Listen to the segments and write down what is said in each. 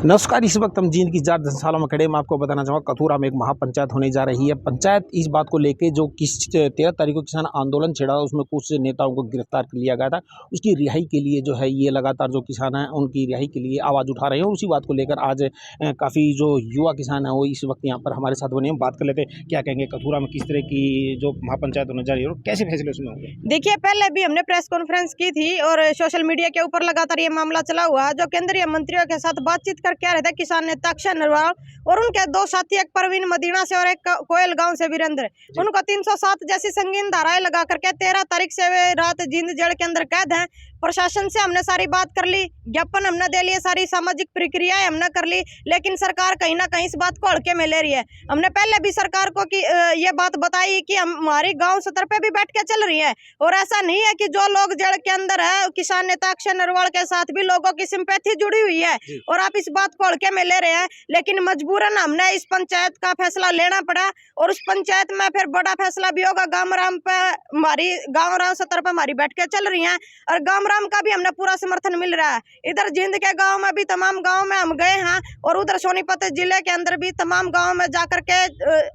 नमस्कार। इस वक्त हम जींद की जार धर्मशाला में खड़े। मैं आपको बताना चाहूँगा कथूरा में एक महापंचायत होने जा रही है। पंचायत इस बात को लेके जो 13 तारीख को किसान आंदोलन छिड़ा, उसमें कुछ नेताओं को गिरफ्तार कर लिया गया था। उसकी रिहाई के लिए जो है ये लगातार जो किसान हैं उनकी रिहाई के लिए आवाज़ उठा रहे हैं। और उसी बात को लेकर आज काफ़ी जो युवा किसान हैं वो इस वक्त यहाँ पर हमारे साथ बने हैं। बात कर लेते हैं क्या कहेंगे कथूरा में किस तरह की जो महापंचायत होने जा रही है और कैसे फैसले उसमें होंगे। देखिए, पहले भी हमने प्रेस कॉन्फ्रेंस की थी और सोशल मीडिया के ऊपर लगातार ये मामला चला हुआ है। जो केंद्रीय मंत्रियों के साथ बातचीत करके आ रहे थे किसान नेता अक्षय नरवाल और उनके दो साथी, एक परवीन मदीना से और एक कोयल गांव से वीरेंद्र, उनको 307 जैसी संगीन धाराएं लगा करके 13 तारीख से वे रात जींद जेल के अंदर कैद हैं। प्रशासन से हमने सारी बात कर ली, ज्ञापन हमने दे लिए, सारी सामाजिक प्रक्रियाएं हमने कर ली, लेकिन सरकार कहीं ना कहीं इस बात को हल्के में ले रही है। हमने पहले भी सरकार को ये बात बताई कि हमारी गांव सतर पे भी बैठ के चल रही है और ऐसा नहीं है कि जो लोग जेल के अंदर है किसान नेता अक्षय नरवाल के साथ भी लोगों की सिंपैथी जुड़ी हुई है और आप इस बात को हल्के में ले रहे हैं। लेकिन मजबूरन हमने इस पंचायत का फैसला लेना पड़ा और उस पंचायत में फिर बड़ा फैसला भी होगा। गांव पे हमारी गांव राम सतर पे हमारी बैठ के चल रही है और गांव का भी हमने पूरा समर्थन मिल रहा है। इधर जींद के गांव में भी तमाम गांव में हम गए हैं और उधर सोनीपत जिले के अंदर भी तमाम गांव में जाकर के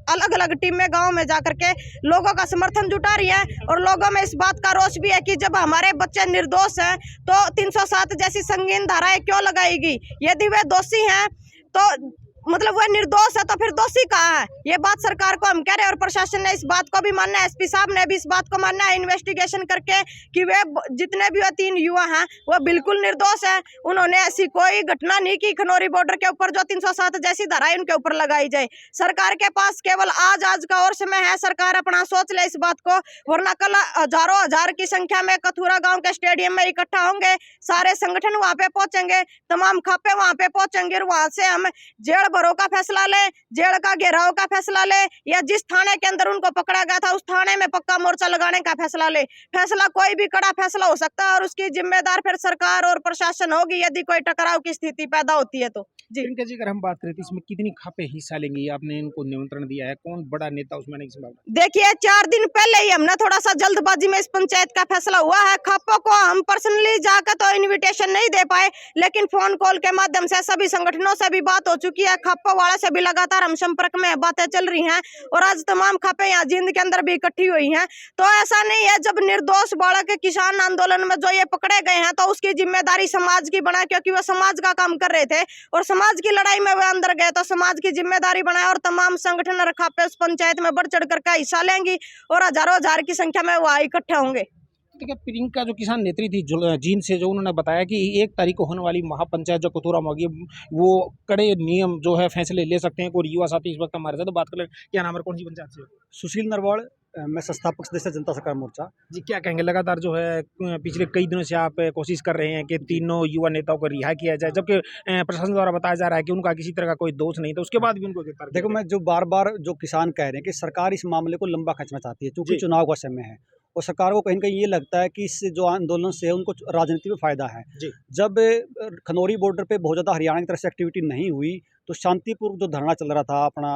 अलग अलग टीमें गांव में जाकर के लोगों का समर्थन जुटा रही है और लोगों में इस बात का रोष भी है कि जब हमारे बच्चे निर्दोष हैं तो 307 जैसी संगीन धाराएं क्यों लगाएगी। यदि वे दोषी हैं तो मतलब वह निर्दोष है तो फिर दोषी कहाँ है। ये बात सरकार को हम कह रहे हैं और प्रशासन ने इस बात को भी मानना है। एसपी साहब ने भी इस बात को मानना है इन्वेस्टिगेशन करके कि वे जितने भी 3 युवा हैं वो बिल्कुल निर्दोष है। उन्होंने ऐसी कोई घटना नहीं की खनौरी बॉर्डर के ऊपर जो 307 जैसी धाराएं उनके ऊपर लगाई जाए। सरकार के पास केवल आज का और समय है, सरकार अपना सोच ले इस बात को, वरना कल हजारों हजार की संख्या में कथूरा गाँव के स्टेडियम में इकट्ठा होंगे, सारे संगठन वहाँ पे पहुंचेंगे, तमाम खापे वहाँ पे पहुंचेंगे और वहां से हम जेल भरो का फैसला ले, जेल का घेराव का फैसला ले या जिस थाने के अंदर उनको पकड़ा गया था उस थाने में पक्का मोर्चा लगाने का फैसला ले। फैसला कोई भी कड़ा फैसला हो सकता है और उसकी जिम्मेदार फिर सरकार और प्रशासन होगी यदि कोई टकराव की स्थिति पैदा होती है तो। जी इनका जी अगर हम बात करें तो इसमें कितनी खापे हिस्सा लेंगी, आपने इनको निमंत्रण दिया है, कौन बड़ा नेता उसमें नहीं संभाल? देखिए, 4 दिन पहले ही हमने थोड़ा सा जल्दबाजी में इस पंचायत का फैसला हुआ है। खापों को हम पर्सनली जाकर तो इनविटेशन नहीं दे पाए, लेकिन फोन कॉल के माध्यम से सभी संगठनों से भी बात हो चुकी है। खापों वाले से भी लगातार हम संपर्क में, बातें चल रही हैं और आज तमाम खापे यहाँ जींद के अंदर भी इकट्ठी हुई हैं। तो ऐसा नहीं है जब निर्दोष बालक किसान आंदोलन में जो ये पकड़े गए हैं तो उसकी जिम्मेदारी समाज की बना, क्योंकि वो समाज का काम कर रहे थे और समाज की लड़ाई में वे अंदर गए तो समाज की जिम्मेदारी बनाए और तमाम संगठन और खापे उस पंचायत में बढ़ चढ़ कर हिस्सा लेंगी और हजारों हजार की संख्या में वहाँ इकट्ठे होंगे। देखिए, प्रियंका जो किसान नेत्री थी जींद से, जो उन्होंने बताया कि 1 तारीख को होने वाली महापंचायत जो कथूरा में होगी वो कड़े नियम जो है फैसले ले सकते हैं। और युवा साथी इस वक्त हमारे साथ बात कर ले। क्या नाम है, कौन सी पंचायत से? सुशील नरवाल, मैं संस्थापक सदस्य जनता सरकार मोर्चा। जी, क्या कहेंगे, लगातार जो है पिछले कई दिनों से आप कोशिश कर रहे हैं कि तीनों युवा नेताओं को रिहा किया जाए, जबकि प्रशासन द्वारा बताया जा रहा है कि उनका किसी तरह का कोई दोष नहीं था, उसके बाद भी उनको गिरफ्तार। देखो, मैं जो बार बार जो किसान कह रहे हैं कि सरकार इस मामले को लंबा खींचना चाहती है क्योंकि चुनाव का समय है और सरकार को कहीं ना कहीं ये लगता है कि इस जो आंदोलन से उनको राजनीति में फायदा है। जब खनौरी बॉर्डर पे बहुत ज़्यादा हरियाणा की तरफ से एक्टिविटी नहीं हुई तो शांतिपूर्व जो धरना चल रहा था अपना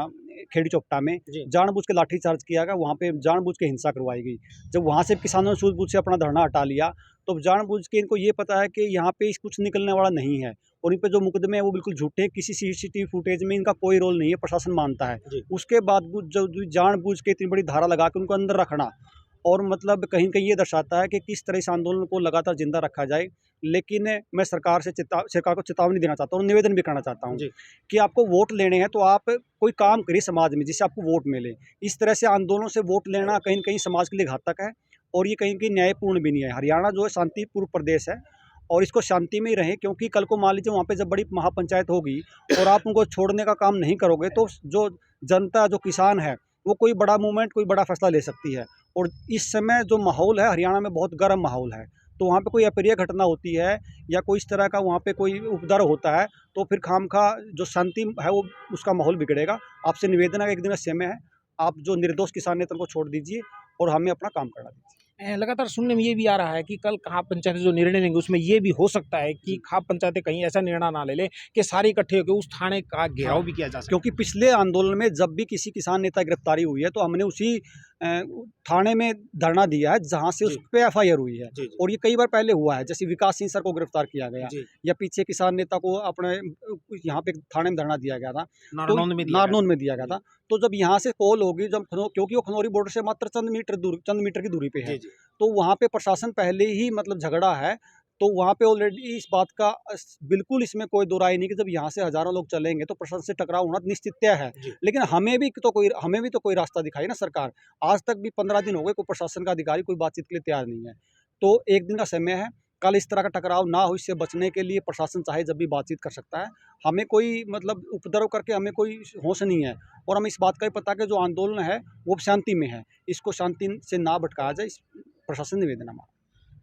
खेड़ी चौपटा में, जानबूझ के लाठीचार्ज किया गया, वहाँ पे जानबूझ के हिंसा करवाई गई। जब वहाँ से किसानों ने सूझबूझ से अपना धरना हटा लिया तो जानबूझ के इनको ये पता है कि यहाँ पे कुछ निकलने वाला नहीं है और इन पे जो मुकदमे हैं वो बिल्कुल झूठे हैं, किसी सीसीटीवी फुटेज में इनका कोई रोल नहीं है, प्रशासन मानता है। उसके बाद जो जानबूझ के इतनी बड़ी धारा लगा के उनको अंदर रखना और मतलब कहीं कहीं ये दर्शाता है कि किस तरह इस आंदोलन को लगातार जिंदा रखा जाए। लेकिन मैं सरकार को चेतावनी देना चाहता हूँ और निवेदन भी करना चाहता हूँ कि आपको वोट लेने हैं तो आप कोई काम करिए समाज में जिससे आपको वोट मिले। इस तरह से आंदोलनों से वोट लेना कहीं कहीं समाज के लिए घातक है और ये कहीं कहीं न्यायपूर्ण भी नहीं है। हरियाणा जो है शांतिपूर्ण प्रदेश है और इसको शांति में ही रहे, क्योंकि कल को मान लीजिए वहाँ पे जब बड़ी महापंचायत होगी और आप उनको छोड़ने का काम नहीं करोगे तो जो जनता, जो किसान है, वो कोई बड़ा मूवमेंट, कोई बड़ा फैसला ले सकती है। और इस समय जो माहौल है हरियाणा में बहुत गर्म माहौल है, तो वहाँ पे कोई अप्रिय घटना होती है या कोई इस तरह का वहाँ पे कोई उपद्रव होता है तो फिर खामखा जो शांति है वो उसका माहौल बिगड़ेगा। आपसे निवेदन है, 1 दिन का समय है, आप जो निर्दोष किसान नेता को छोड़ दीजिए और हमें अपना काम करना दीजिए। लगातार सुनने में ये भी आ रहा है कि कल खाप पंचायत जो निर्णय लेंगे उसमें ये भी हो सकता है कि खाप पंचायतें कहीं ऐसा निर्णय ना ले कि सारे इकट्ठे होकर उस थाने का घेराव भी किया जा सके। क्योंकि पिछले आंदोलन में जब भी किसी किसान नेता गिरफ्तारी हुई है तो हमने उसी थाने में धरना दिया है जहाँ से उस पे FIR हुई है। और ये कई बार पहले हुआ है, जैसे विकास सिंह सर को गिरफ्तार किया गया, या पीछे किसान नेता को अपने यहाँ पे थाने में धरना दिया गया था, नारनौंद में दिया गया था। तो जब यहाँ से कॉल होगी, जब क्योंकि वो खनौरी बॉर्डर से मात्र चंद मीटर की दूरी पे है, तो वहाँ पे प्रशासन पहले ही मतलब झगड़ा है। तो वहाँ पे ऑलरेडी इस बात का बिल्कुल इसमें कोई दो राय नहीं कि जब यहाँ से हजारों लोग चलेंगे तो प्रशासन से टकराव होना निश्चित तय है। लेकिन हमें भी तो कोई रास्ता दिखाई ना सरकार। आज तक भी 15 दिन हो गए, कोई प्रशासन का अधिकारी कोई बातचीत के लिए तैयार नहीं है। तो एक दिन का समय है, कल इस तरह का टकराव ना हो, इससे बचने के लिए प्रशासन चाहे जब भी बातचीत कर सकता है। हमें कोई मतलब उपद्रव करके हमें कोई होश नहीं है, और हमें इस बात का भी पता कि जो आंदोलन है वो शांति में है, इसको शांति से ना भटकाया जाए, इस प्रशासन निवेदन हमारा।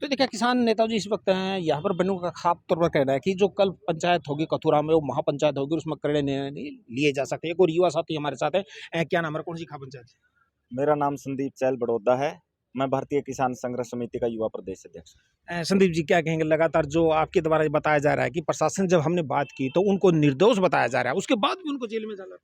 तो देखिए, किसान नेता जी इस वक्त हैं यहाँ पर, बनू का खास तौर पर कहना है कि जो कल पंचायत होगी कथुरा में, वो महापंचायत होगी, उसमें कड़े निर्णय लिए जा सकते हैं। एक और युवा साथी हमारे साथ है, क्या नाम है, कौन सी खास पंचायत? मेरा नाम संदीप चैल बड़ौदा है, मैं भारतीय किसान संघर्ष समिति का युवा प्रदेश अध्यक्ष। संदीप जी, क्या कहेंगे? लगातार जो आपके द्वारा बताया जा रहा है कि प्रशासन, जब हमने बात की तो उनको निर्दोष बताया जा रहा है, उसके बाद भी उनको जेल में डाला।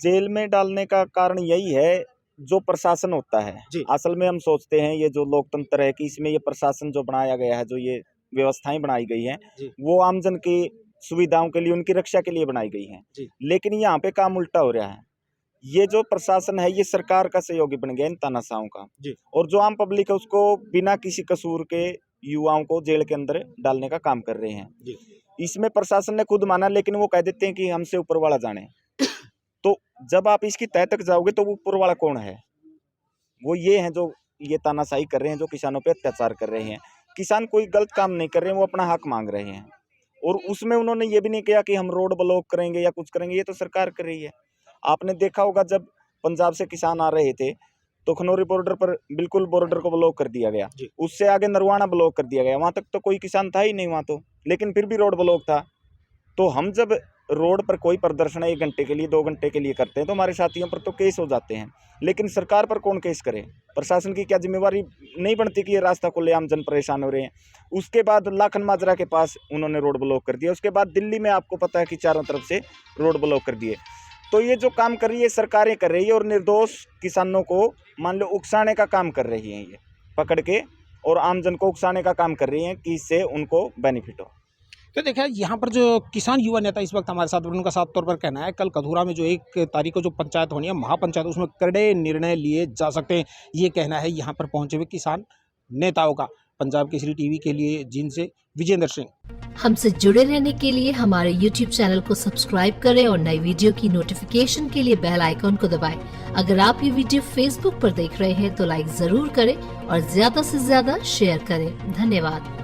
जेल में डालने का कारण यही है, जो प्रशासन होता है, असल में हम सोचते हैं ये जो लोकतंत्र है कि इसमें ये प्रशासन जो बनाया गया है, जो ये व्यवस्थाएं बनाई गई हैं, वो आमजन की सुविधाओं के लिए, उनकी रक्षा के लिए बनाई गई हैं। लेकिन यहाँ पे काम उल्टा हो रहा है। ये जो प्रशासन है ये सरकार का सहयोगी बन गया इन तानाशाहों का, और जो आम पब्लिक है उसको बिना किसी कसूर के युवाओं को जेल के अंदर डालने का काम कर रहे हैं। इसमें प्रशासन ने खुद माना, लेकिन वो कह देते हैं कि हमसे ऊपर वाला जाने। तो जब आप इसकी तह तक जाओगे तो वो ऊपर वाला कौन है? वो ये हैं जो ये तानाशाही कर रहे हैं, जो किसानों पे अत्याचार कर रहे हैं। किसान कोई गलत काम नहीं कर रहे हैं, वो अपना हक मांग रहे हैं, और उसमें उन्होंने ये भी नहीं किया कि हम रोड ब्लॉक करेंगे या कुछ करेंगे, ये तो सरकार कर रही है। आपने देखा होगा जब पंजाब से किसान आ रहे थे तो खनौरी बॉर्डर पर बिल्कुल बॉर्डर को ब्लॉक कर दिया गया, उससे आगे नरवाना ब्लॉक कर दिया गया, वहाँ तक तो कोई किसान था ही नहीं वहाँ तो, लेकिन फिर भी रोड ब्लॉक था। तो हम जब रोड पर कोई प्रदर्शन 1 घंटे के लिए, 2 घंटे के लिए करते हैं तो हमारे साथियों पर तो केस हो जाते हैं, लेकिन सरकार पर कौन केस करे? प्रशासन की क्या जिम्मेवारी नहीं बनती कि ये रास्ता खुले, आम जन परेशान हो रहे हैं? उसके बाद लाखन माजरा के पास उन्होंने रोड ब्लॉक कर दिया, उसके बाद दिल्ली में आपको पता है कि चारों तरफ से रोड ब्लॉक कर दिए। तो ये जो काम कर रही है सरकारें कर रही है, और निर्दोष किसानों को मान लो उकसाने का काम कर रही हैं, ये पकड़ के और आमजन को उकसाने का काम कर रही हैं कि इससे उनको बेनिफिट हो। तो देखिए, यहाँ पर जो किसान युवा नेता इस वक्त हमारे साथ, उनका साफ तौर पर कहना है कल कथुरा में जो 1 तारीख को जो पंचायत होनी है, महापंचायत, उसमें कड़े निर्णय लिए जा सकते हैं, ये कहना है यहाँ पर पहुंचे हुए किसान नेताओं का। पंजाब केसरी टीवी के लिए जींद से विजेंद्र सिंह। हमसे जुड़े रहने के लिए हमारे YouTube चैनल को सब्सक्राइब करें और नई वीडियो की नोटिफिकेशन के लिए बेल आइकॉन को दबाएं। अगर आप ये वीडियो Facebook पर देख रहे हैं तो लाइक जरूर करें और ज्यादा से ज्यादा शेयर करें। धन्यवाद।